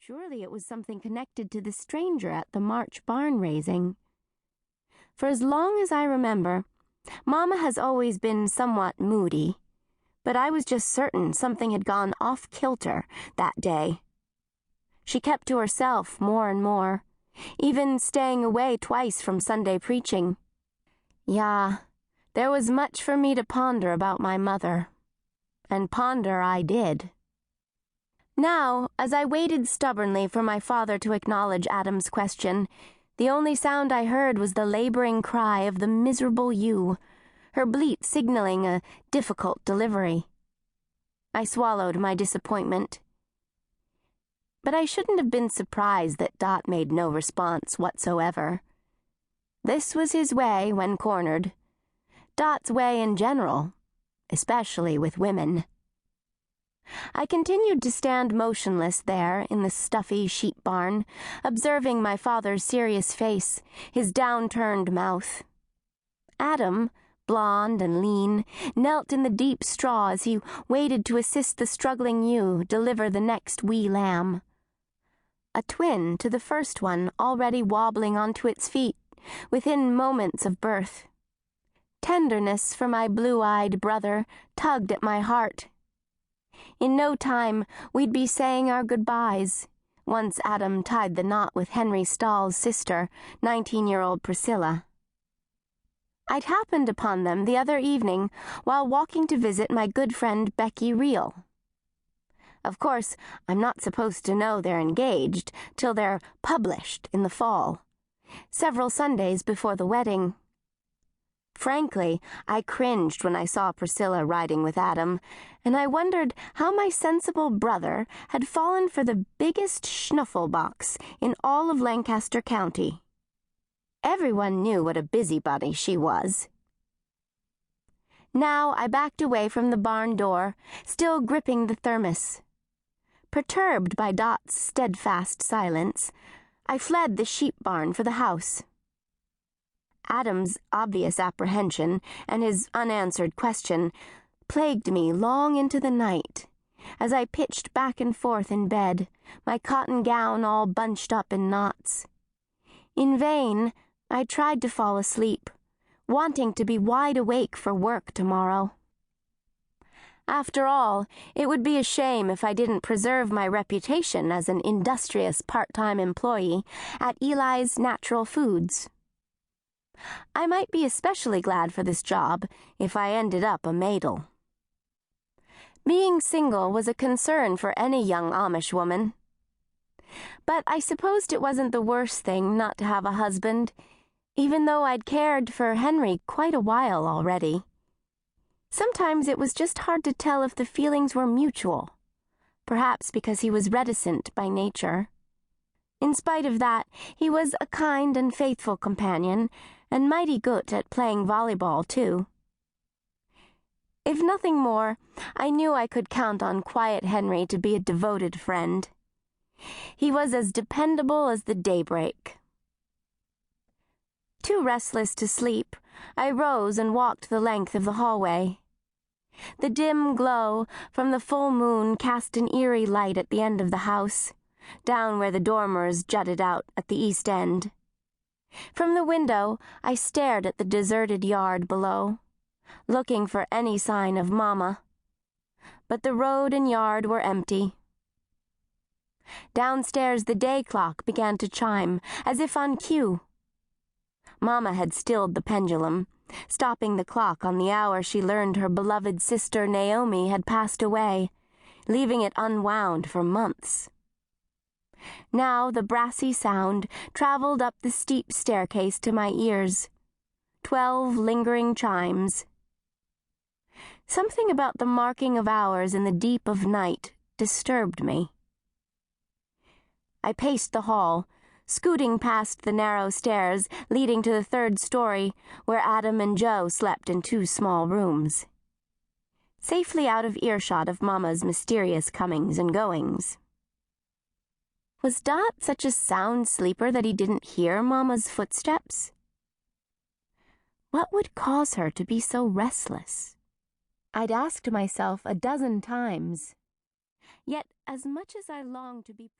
Surely it was something connected to the stranger at the March barn raising. For as long as I remember, Mama has always been somewhat moody, but I was just certain something had gone off-kilter that day. She kept to herself more and more, even staying away twice from Sunday preaching. Yeah, there was much for me to ponder about my mother, and ponder I did. Now, as I waited stubbornly for my father to acknowledge Adam's question, the only sound I heard was the laboring cry of the miserable ewe, her bleat signaling a difficult delivery. I swallowed my disappointment. But I shouldn't have been surprised that Dot made no response whatsoever. This was his way when cornered. Dot's way in general, especially with women. I continued to stand motionless there in the stuffy sheep barn, observing my father's serious face, his downturned mouth. Adam, blond and lean, knelt in the deep straw as he waited to assist the struggling ewe deliver the next wee lamb. A twin to the first one already wobbling onto its feet, within moments of birth. Tenderness for my blue-eyed brother tugged at my heart. In no time, we'd be saying our goodbyes, once Adam tied the knot with Henry Stahl's sister, 19-year-old Priscilla. I'd happened upon them the other evening while walking to visit my good friend Becky Reel. Of course, I'm not supposed to know they're engaged till they're published in the fall, several Sundays before the wedding. Frankly, I cringed when I saw Priscilla riding with Adam, and I wondered how my sensible brother had fallen for the biggest schnufflebox in all of Lancaster County. Everyone knew what a busybody she was. Now I backed away from the barn door, still gripping the thermos. Perturbed by Dot's steadfast silence, I fled the sheep barn for the house. Adam's obvious apprehension and his unanswered question plagued me long into the night, as I pitched back and forth in bed, my cotton gown all bunched up in knots. In vain, I tried to fall asleep, wanting to be wide awake for work tomorrow. After all, it would be a shame if I didn't preserve my reputation as an industrious part-time employee at Eli's Natural Foods. I might be especially glad for this job if I ended up a maidel. Being single was a concern for any young Amish woman. But I supposed it wasn't the worst thing not to have a husband, even though I'd cared for Henry quite a while already. Sometimes it was just hard to tell if the feelings were mutual, perhaps because he was reticent by nature. In spite of that, he was a kind and faithful companion, and mighty good at playing volleyball, too. If nothing more, I knew I could count on Quiet Henry to be a devoted friend. He was as dependable as the daybreak. Too restless to sleep, I rose and walked the length of the hallway. The dim glow from the full moon cast an eerie light at the end of the house, down where the dormers jutted out at the east end. From the window, I stared at the deserted yard below, looking for any sign of Mama. But the road and yard were empty. Downstairs, the day clock began to chime, as if on cue. Mama had stilled the pendulum, stopping the clock on the hour she learned her beloved sister Naomi had passed away, leaving it unwound for months. Now the brassy sound traveled up the steep staircase to my ears. 12 lingering chimes. Something about the marking of hours in the deep of night disturbed me. I paced the hall, scooting past the narrow stairs leading to the 3rd story, where Adam and Joe slept in 2 small rooms, safely out of earshot of Mama's mysterious comings and goings. Was Dot such a sound sleeper that he didn't hear Mama's footsteps? What would cause her to be so restless? I'd asked myself a dozen times. Yet, as much as I longed to be